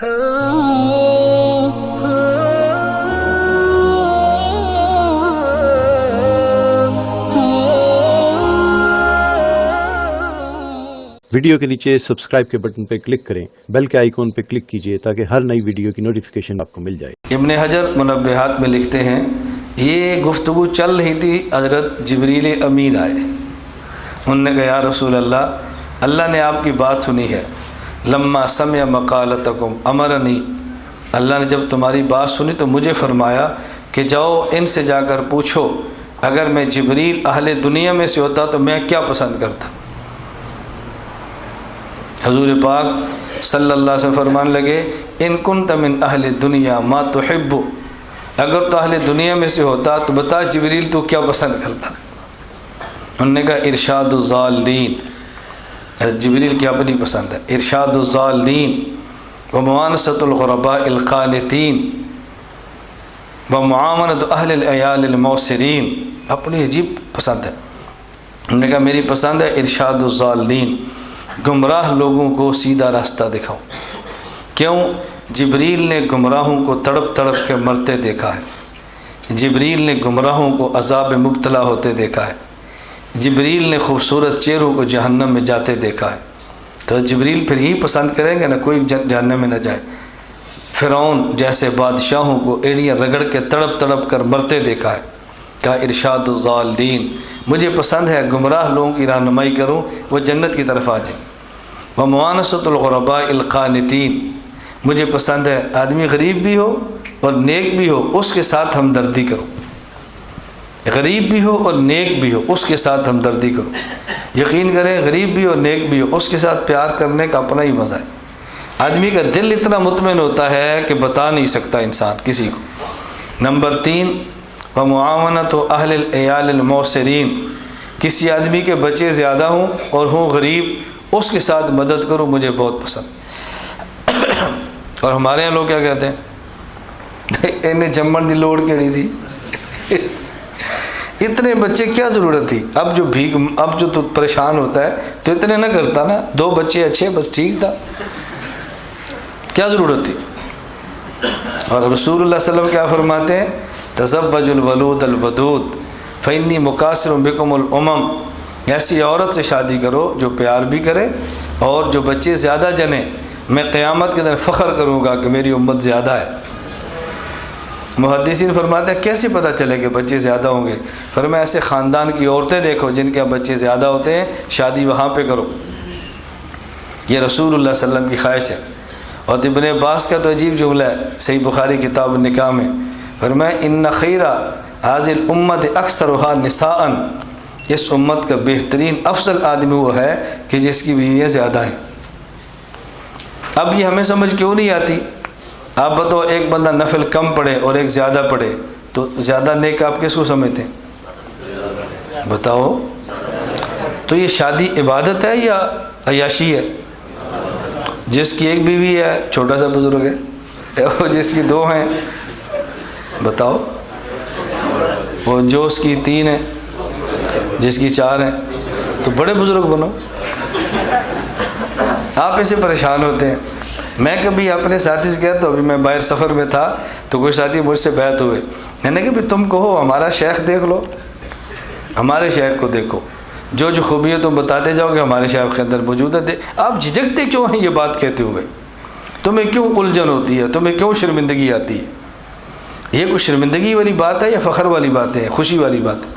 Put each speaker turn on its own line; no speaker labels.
Video کے نیچے subscribe کے بٹن پہ کلک کریں، بیل کے آئیکن پہ کلک کیجئے تاکہ ہر نئی ویڈیو کی نوٹیفیکیشن آپ کو مل جائے۔
ابن حجر منبہات میں لکھتے ہیں یہ گفتگو چل رہی تھی، حضرت جبریل امین آئے، انہوں نے کہا یا رسول اللہ، اللہ نے آپ کی بات سنی ہے، لما سمع مقالتکم امرنی، اللہ نے جب تمہاری بات سنی تو مجھے فرمایا کہ جاؤ ان سے جا کر پوچھو اگر میں جبریل اہل دنیا میں سے ہوتا تو میں کیا پسند کرتا۔ حضور پاک صلی اللہ علیہ وسلم فرمان لگے ان کنت من اہل دنیا ما تحب، اگر تو اہل دنیا میں سے ہوتا تو بتا جبریل تو کیا پسند کرتا۔ انہوں نے کہا ارشاد الضالین، جبریل کی اپنی پسند ہے، ارشاد الضالین وموانست الغرباء القانتین ومعاملۃ اہل العیال الموسرین، اپنی عجیب پسند ہے۔ انہوں نے کہا میری پسند ہے ارشاد الضالین، گمراہ لوگوں کو سیدھا راستہ دکھاؤ۔ کیوں؟ جبریل نے گمراہوں کو تڑپ تڑپ کے مرتے دیکھا ہے، جبریل نے گمراہوں کو عذاب مبتلا ہوتے دیکھا ہے، جبریل نے خوبصورت چہروں کو جہنم میں جاتے دیکھا ہے، تو جبریل پھر ہی پسند کریں گے نا کوئی جہنم میں نہ جائے۔ فرعون جیسے بادشاہوں کو ایڑیاں رگڑ کے تڑپ تڑپ کر مرتے دیکھا ہے، کہا ارشاد الضالین، مجھے پسند ہے گمراہ لوگوں کی رہنمائی کروں، وہ جنت کی طرف آ جائیں۔ وموانست الغرباء القانتین، مجھے پسند ہے آدمی غریب بھی ہو اور نیک بھی ہو اس کے ساتھ ہمدردی کرو، غریب بھی ہو اور نیک بھی ہو اس کے ساتھ ہمدردی کرو۔ یقین کریں غریب بھی ہو نیک بھی ہو اس کے ساتھ پیار کرنے کا اپنا ہی مزہ ہے، آدمی کا دل اتنا مطمئن ہوتا ہے کہ بتا نہیں سکتا انسان کسی کو۔ نمبر 3 ومعاونت اہل العیال الموسرین، کسی آدمی کے بچے زیادہ ہوں اور ہوں غریب اس کے ساتھ مدد کرو، مجھے بہت پسند۔ اور ہمارے یہاں لوگ کیا کہتے ہیں انہیں جمن دی لوڑ کیڑی تھی، اتنے بچے کیا ضرورت تھی، اب جو تو پریشان ہوتا ہے تو اتنے نہ کرتا نا، 2 بچے اچھے بس ٹھیک تھا، کیا ضرورت تھی۔ اور رسول اللہ صلی اللہ علیہ وسلم کیا فرماتے ہیں تزوج الولود الودود فإنی مکاثر بکم الامم، ایسی عورت سے شادی کرو جو پیار بھی کرے اور جو بچے زیادہ جنے، میں قیامت کے دن فخر کروں گا کہ میری امت زیادہ ہے۔ محدثین فرماتے ہیں کیسے پتہ چلے کہ بچے زیادہ ہوں گے؟ فرمایا ایسے خاندان کی عورتیں دیکھو جن کے بچے زیادہ ہوتے ہیں، شادی وہاں پہ کرو، یہ رسول اللہ صلی اللہ علیہ وسلم کی خواہش ہے۔ اور ابن عباس کا تو عجیب جملہ ہے صحیح بخاری کتاب النکاح میں، فرمایا ان خیر هذه الامت اکثرها نساء، اس امت کا بہترین افضل آدمی وہ ہے کہ جس کی بیویاں زیادہ ہیں۔ اب یہ ہمیں سمجھ کیوں نہیں آتی؟ آپ بتاؤ ایک بندہ نفل کم پڑھے اور ایک زیادہ پڑھے تو زیادہ نیک آپ کس کو سمجھتے ہیں؟ بتاؤ تو یہ شادی عبادت ہے یا عیاشی ہے؟ جس کی ایک بیوی ہے چھوٹا سا بزرگ ہے، اور جس کی 2 ہیں بتاؤ، وہ جو اس کی 3 ہیں جس کی 4 ہیں تو بڑے بزرگ بنو۔ آپ ایسے پریشان ہوتے ہیں۔ میں کبھی اپنے ساتھی سے کہتا ہوں، ابھی میں باہر سفر میں تھا تو کوئی ساتھی مجھ سے بیعت ہوئے، میں نے کہا تم کہو ہمارا شیخ دیکھ لو، ہمارے شیخ کو دیکھو، جو خوبی ہے تم بتاتے جاؤ کہ ہمارے شیخ کے اندر موجود ہے۔ آپ جھجکتے کیوں ہیں یہ بات کہتے ہوئے؟ تمہیں کیوں الجھن ہوتی ہے؟ تمہیں کیوں شرمندگی آتی ہے؟ یہ کوئی شرمندگی والی بات ہے یا فخر والی بات ہے، خوشی والی بات ہے؟